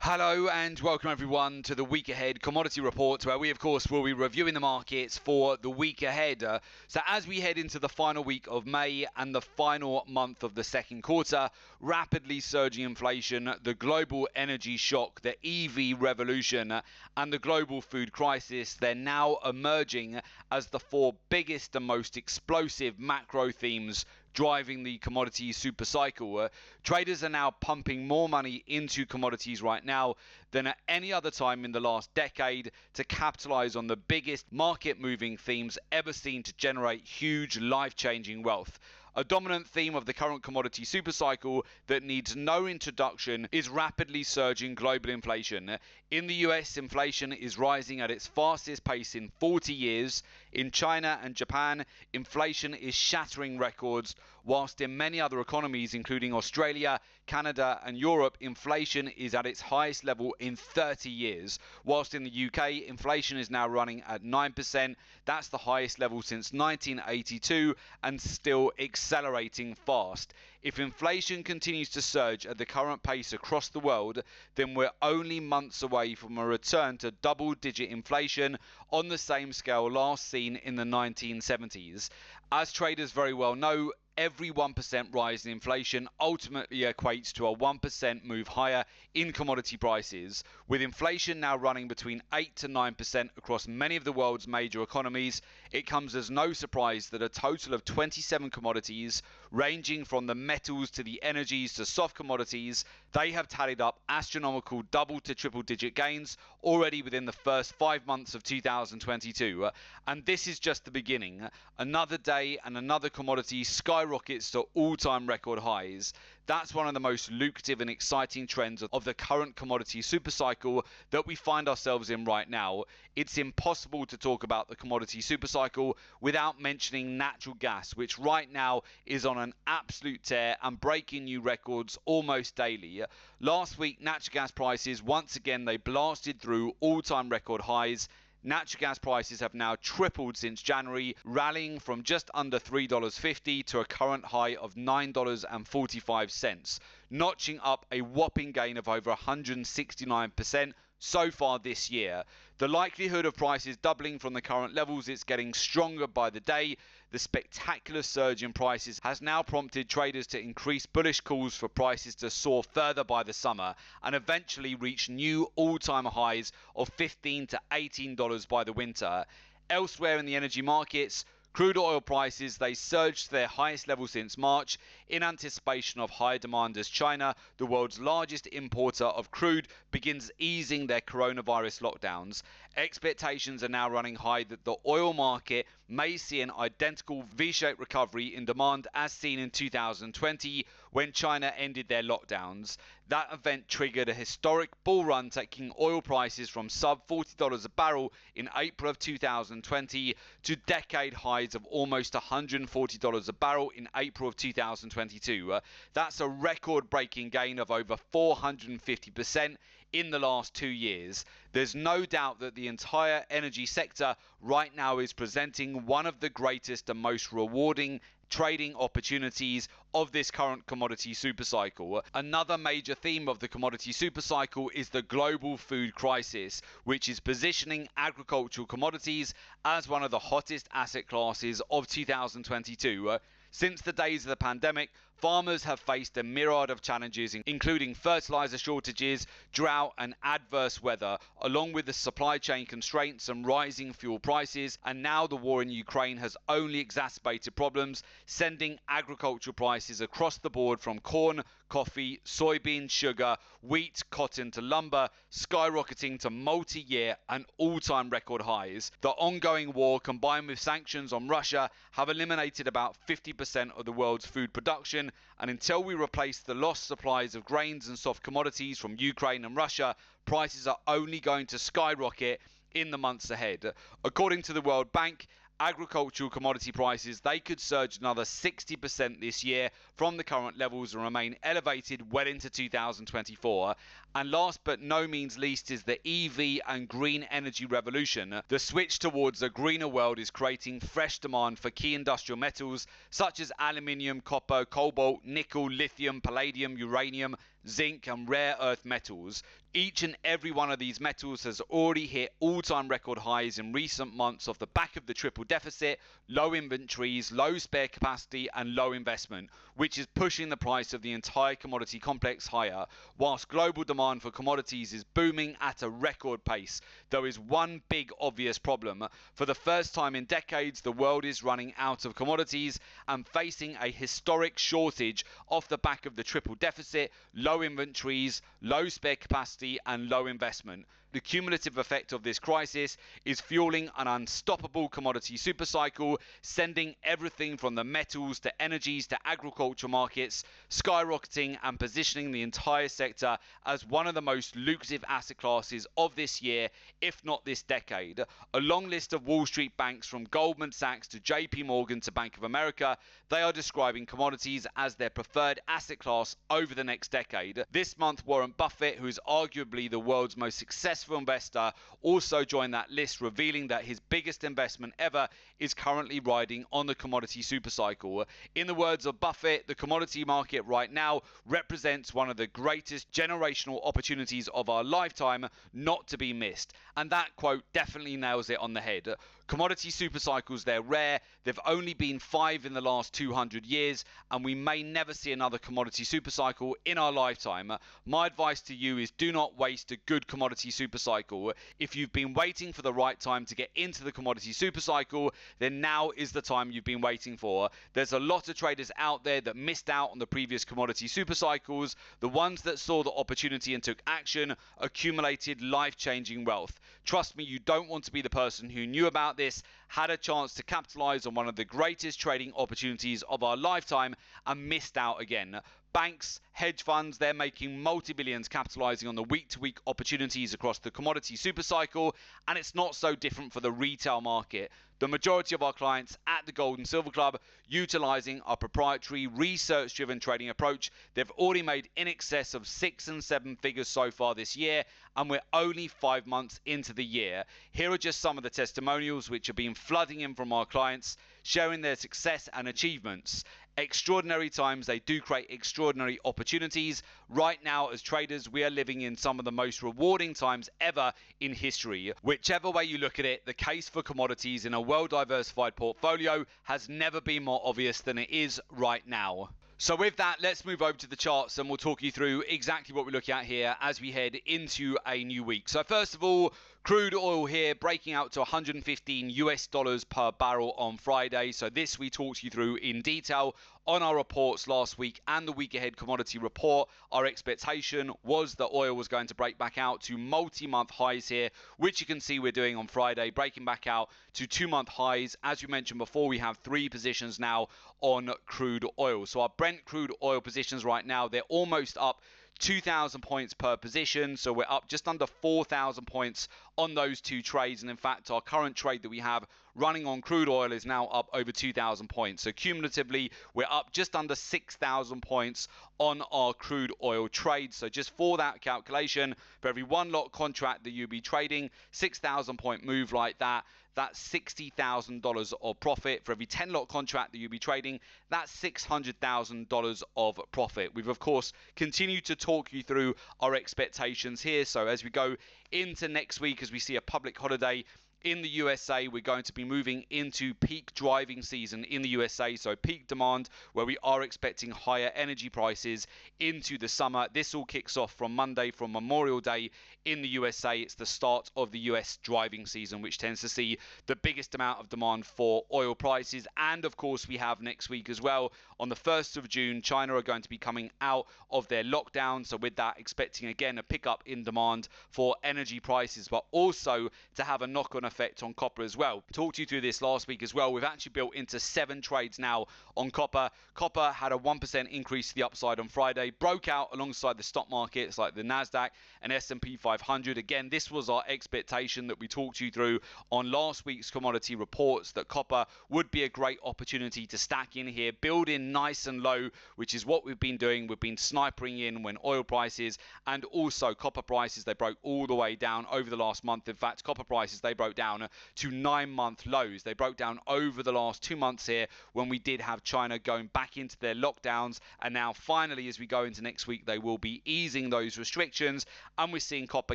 Hello and welcome everyone to the week ahead commodity report, where we of course will be reviewing the markets for the week ahead. So as we head into the final week of May and the final month of the second quarter, rapidly surging inflation, the global energy shock, the EV revolution and the global food crisis, they're now emerging as the four biggest and most explosive macro themes driving the commodity super cycle. Traders are now pumping more money into commodities right now than at any other time in the last decade to capitalize on the biggest market moving themes ever seen to generate huge life-changing wealth. A dominant theme of the current commodity super cycle that needs no introduction is rapidly surging global inflation. In the US, inflation is rising at its fastest pace in 40 years. In China and Japan, inflation is shattering records, whilst in many other economies, including Australia, Canada and Europe, inflation is at its highest level in 30 years. Whilst in the UK, inflation is now running at 9%. That's the highest level since 1982 and still accelerating fast. If inflation continues to surge at the current pace across the world, then we're only months away from a return to double-digit inflation on the same scale last seen in the 1970s. As traders very well know, every 1% rise in inflation ultimately equates to a 1% move higher in commodity prices. With inflation now running between 8 to 9% across many of the world's major economies, it comes as no surprise that a total of 27 commodities, ranging from the metals to the energies to soft commodities, they have tallied up astronomical double to triple digit gains already within the first 5 months of 2022. And this is just the beginning. Another day and another commodity skyrockets to all-time record highs. That's one of the most lucrative and exciting trends of the current commodity supercycle that we find ourselves in right now. It's impossible to talk about the commodity supercycle without mentioning natural gas, which right now is on an absolute tear and breaking new records almost daily. Last week, natural gas prices, once again, they blasted through all-time record highs. Natural gas prices have now tripled since January, rallying from just under $3.50 to a current high of $9.45, notching up a whopping gain of over 169% so far this year. The likelihood of prices doubling from the current levels is getting stronger by the day. The spectacular surge in prices has now prompted traders to increase bullish calls for prices to soar further by the summer and eventually reach new all-time highs of $15 to $18 by the winter. Elsewhere in the energy markets, crude oil prices, they surged to their highest level since March in anticipation of higher demand as China, the world's largest importer of crude, begins easing their coronavirus lockdowns. Expectations are now running high that the oil market may see an identical V-shaped recovery in demand as seen in 2020 when China ended their lockdowns. That event triggered a historic bull run, taking oil prices from sub $40 a barrel in April of 2020 to decade highs of almost $140 a barrel in April of 2022. That's a record-breaking gain of over 450% in the last 2 years. There's no doubt that the entire energy sector right now is presenting one of the greatest and most rewarding trading opportunities of this current commodity supercycle. Another major theme of the commodity supercycle is the global food crisis, which is positioning agricultural commodities as one of the hottest asset classes of 2022. Since the days of the pandemic, farmers have faced a myriad of challenges, including fertilizer shortages, drought and adverse weather, along with the supply chain constraints and rising fuel prices. And now the war in Ukraine has only exacerbated problems, sending agricultural prices across the board from corn, coffee, soybean, sugar, wheat, cotton to lumber, skyrocketing to multi-year and all-time record highs. The ongoing war, combined with sanctions on Russia, have eliminated about 50% of the world's food production, and until we replace the lost supplies of grains and soft commodities from Ukraine and Russia, prices are only going to skyrocket in the months ahead. According to the World Bank, agricultural commodity prices, they could surge another 60% this year from the current levels and remain elevated well into 2024. And last but no means least is the EV and green energy revolution. The switch towards a greener world is creating fresh demand for key industrial metals such as aluminium, copper, cobalt, nickel, lithium, palladium, uranium, zinc and rare earth metals. Each and every one of these metals has already hit all-time record highs in recent months off the back of the triple deficit, low inventories, low spare capacity and low investment, which is pushing the price of the entire commodity complex higher, whilst global demand for commodities is booming at a record pace. There is one big obvious problem. For the first time in decades, the world is running out of commodities and facing a historic shortage off the back of the triple deficit, low inventories, low spare capacity and low investment. The cumulative effect of this crisis is fueling an unstoppable commodity supercycle, sending everything from the metals to energies to agriculture markets skyrocketing and positioning the entire sector as one of the most lucrative asset classes of this year, if not this decade. A long list of Wall Street banks from Goldman Sachs to JP Morgan to Bank of America, they are describing commodities as their preferred asset class over the next decade. This month, Warren Buffett, who is arguably the world's most successful investor, also joined that list, revealing that his biggest investment ever is currently riding on the commodity supercycle. In the words of Buffett, the commodity market right now represents one of the greatest generational opportunities of our lifetime, not to be missed. And that quote definitely nails it on the head. Commodity supercycles, they're rare. They've only been 5 in the last 200 years, and we may never see another commodity supercycle in our lifetime. My advice to you is do not waste a good commodity supercycle. If you've been waiting for the right time to get into the commodity supercycle, then now is the time you've been waiting for. There's a lot of traders out there that missed out on the previous commodity supercycles. The ones that saw the opportunity and took action accumulated life-changing wealth. Trust me, you don't want to be the person who knew about this, had a chance to capitalize on one of the greatest trading opportunities of our lifetime and missed out again. Banks, hedge funds, they're making multi-billions capitalizing on the week-to-week opportunities across the commodity supercycle, and it's not so different for the retail market. The majority of our clients at the Gold and Silver Club, utilizing our proprietary research-driven trading approach, they've already made in excess of 6 and 7 figures so far this year, and we're only 5 months into the year. Here are just some of the testimonials which have been flooding in from our clients, sharing their success and achievements. Extraordinary times, they do create extraordinary opportunities. Right now, as traders, we are living in some of the most rewarding times ever in history. Whichever way you look at it, the case for commodities in a well-diversified portfolio has never been more obvious than it is right now. So with that, let's move over to the charts and we'll talk you through exactly what we're looking at here as we head into a new week. So first of all, crude oil here breaking out to 115 US dollars per barrel on Friday. So this we talked you through in detail on our reports last week and the week ahead commodity report. Our expectation was that oil was going to break back out to multi-month highs here, which you can see we're doing on Friday, breaking back out to 2-month highs. As we mentioned before, we have 3 positions now on crude oil. So our Brent crude oil positions right now, they're almost up 2,000 points per position, so we're up just under 4,000 points on those 2 trades, and in fact our current trade that we have running on crude oil is now up over 2,000 points. So cumulatively we're up just under 6,000 points on our crude oil trade. So just for that calculation, for every 1 lot contract that you'll be trading, 6,000 point move like that, that's $60,000 of profit. For every 10 lot contract that you'll be trading, that's $600,000 of profit. We've of course continued to talk you through our expectations here. So as we go into next week, as we see a public holiday in the USA, we're going to be moving into peak driving season in the USA, so peak demand where we are expecting higher energy prices into the summer. This all kicks off from Monday, from Memorial Day in the USA. It's the start of the US driving season, which tends to see the biggest amount of demand for oil prices. And of course, we have next week as well, on the 1st of June, China are going to be coming out of their lockdown. So with that, expecting again a pickup in demand for energy prices, but also to have a knock-on effect on copper as well. Talked you through this last week as well. We've actually built into 7 trades now on copper. Copper had a 1% increase to the upside on Friday, broke out alongside the stock markets like the Nasdaq and S&P 500. Again, this was our expectation that we talked you through on last week's commodity reports, that copper would be a great opportunity to stack in here, build in nice and low, which is what we've been doing. We've been snipering in when oil prices and also copper prices, they broke all the way down over the last month. In fact, copper prices, they broke broke down to 9-month lows. They broke down over the last 2 months here when we did have China going back into their lockdowns, and now finally as we go into next week they will be easing those restrictions, and we're seeing copper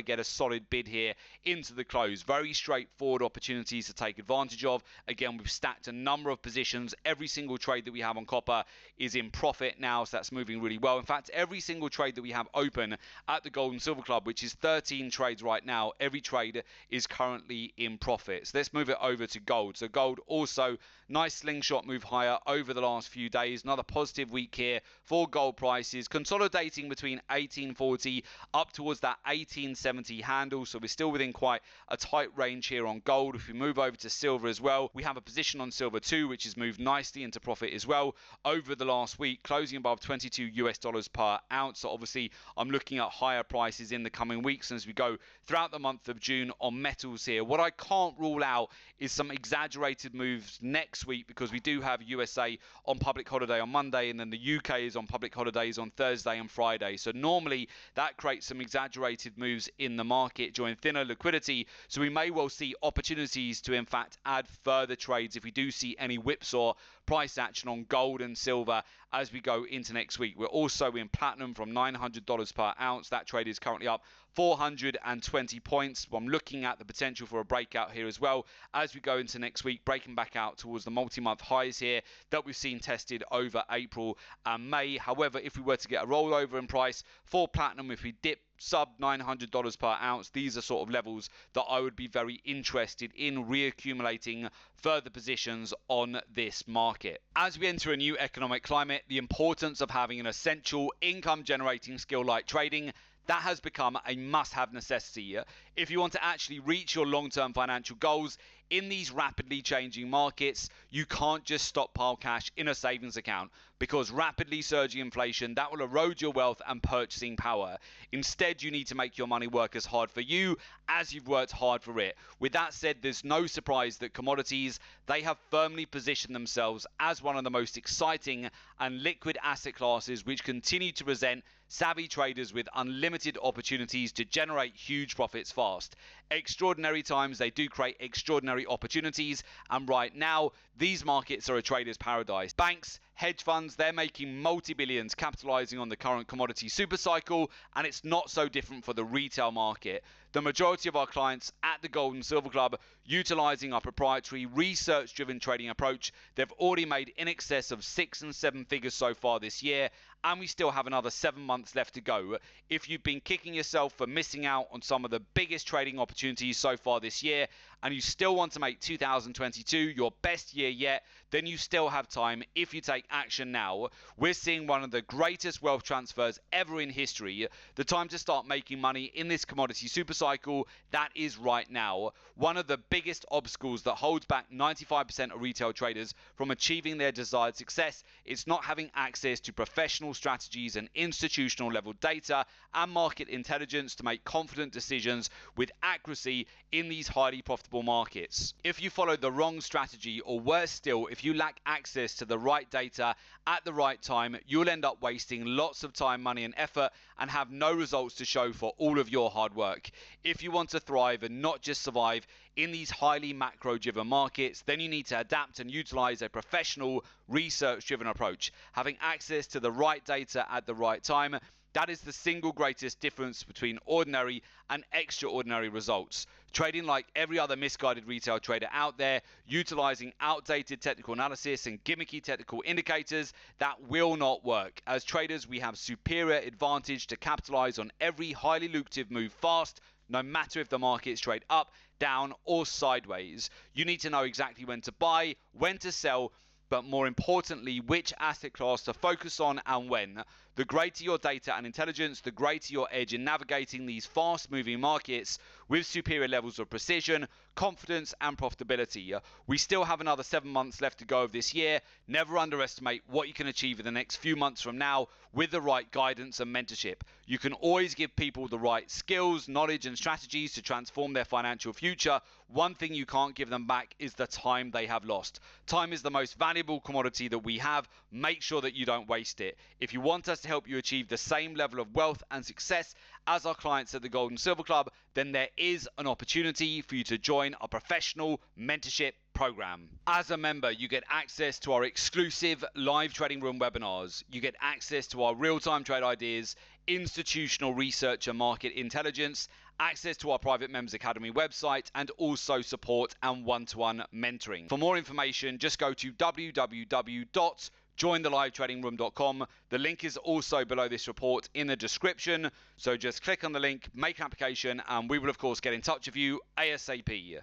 get a solid bid here into the close. Very straightforward opportunities to take advantage of. Again, we've stacked a number of positions. Every single trade that we have on copper is in profit now, so that's moving really well. In fact, every single trade that we have open at the Gold and Silver Club, which is 13 trades right now, every trade is currently in profit. So let's move it over to gold. So gold also nice slingshot move higher over the last few days. Another positive week here for gold prices, consolidating between 1840 up towards that 1870 handle. So we're still within quite a tight range here on gold. If we move over to silver as well, we have a position on silver too, which has moved nicely into profit as well over the last week, closing above 22 US dollars per ounce. So obviously I'm looking at higher prices in the coming weeks as we go throughout the month of June on metals here. What I can't rule out is some exaggerated moves next week, because we do have USA on public holiday on Monday, and then the UK is on public holidays on Thursday and Friday. So normally that creates some exaggerated moves in the market during thinner liquidity. So we may well see opportunities to in fact add further trades if we do see any whipsaw price action on gold and silver as we go into next week. We're also in platinum from $900 per ounce. That trade is currently up 420 points. I'm looking at the potential for a breakout here as well as we go into next week, breaking back out towards the multi-month highs here that we've seen tested over April and May. However, if we were to get a rollover in price for platinum, if we dip sub $900 per ounce, these are sort of levels that I would be very interested in reaccumulating further positions on this market. As we enter a new economic climate, the importance of having an essential income generating skill like trading, that has become a must-have necessity if you want to actually reach your long-term financial goals. In these rapidly changing markets, you can't just stockpile cash in a savings account, because rapidly surging inflation, that will erode your wealth and purchasing power. Instead, you need to make your money work as hard for you as you've worked hard for it. With that said, there's no surprise that commodities, they have firmly positioned themselves as one of the most exciting and liquid asset classes, which continue to present savvy traders with unlimited opportunities to generate huge profits fast. Extraordinary times, they do create extraordinary opportunities, and right now these markets are a trader's paradise. Banks, hedge funds, they're making multi-billions capitalizing on the current commodity super cycle, and it's not so different for the retail market. The majority of our clients at the Gold and Silver Club, utilizing our proprietary research-driven trading approach, they've already made in excess of 6 and 7 figures so far this year, and we still have another 7 months left to go. If you've been kicking yourself for missing out on some of the biggest trading opportunities so far this year, and you still want to make 2022 your best year yet, then you still have time if you take action now. We're seeing one of the greatest wealth transfers ever in history. The time to start making money in this commodity super cycle, that is right now. One of the biggest obstacles that holds back 95% of retail traders from achieving their desired success is not having access to professional strategies and institutional level data and market intelligence to make confident decisions with accuracy in these highly profitable markets. If you follow the wrong strategy, or worse still, if you lack access to the right data at the right time, you'll end up wasting lots of time, money and effort and have no results to show for all of your hard work. If you want to thrive and not just survive in these highly macro-driven markets, then you need to adapt and utilize a professional, research-driven approach. Having access to the right data at the right time, that is the single greatest difference between ordinary and extraordinary results. Trading like every other misguided retail trader out there, utilizing outdated technical analysis and gimmicky technical indicators, that will not work. As traders, we have superior advantage to capitalize on every highly lucrative move fast, no matter if the markets trade up, down, or sideways. You need to know exactly when to buy, when to sell, but more importantly, which asset class to focus on and when. The greater your data and intelligence, the greater your edge in navigating these fast-moving markets with superior levels of precision, confidence, and profitability. We still have another 7 months left to go of this year. Never underestimate what you can achieve in the next few months from now with the right guidance and mentorship. You can always give people the right skills, knowledge, and strategies to transform their financial future. One thing you can't give them back is the time they have lost. Time is the most valuable commodity that we have. Make sure that you don't waste it. If you want us to help you achieve the same level of wealth and success as our clients at the Gold and Silver Club, then there is an opportunity for you to join our professional mentorship program. As a member, you get access to our exclusive live trading room webinars. You get access to our real-time trade ideas, institutional research and market intelligence, access to our private members academy website, and also support and one-to-one mentoring. For more information, just go to www.jointhelivetradingroom.com. The link is also below this report in the description, so just click on the link, make an application, and we will of course get in touch with you ASAP.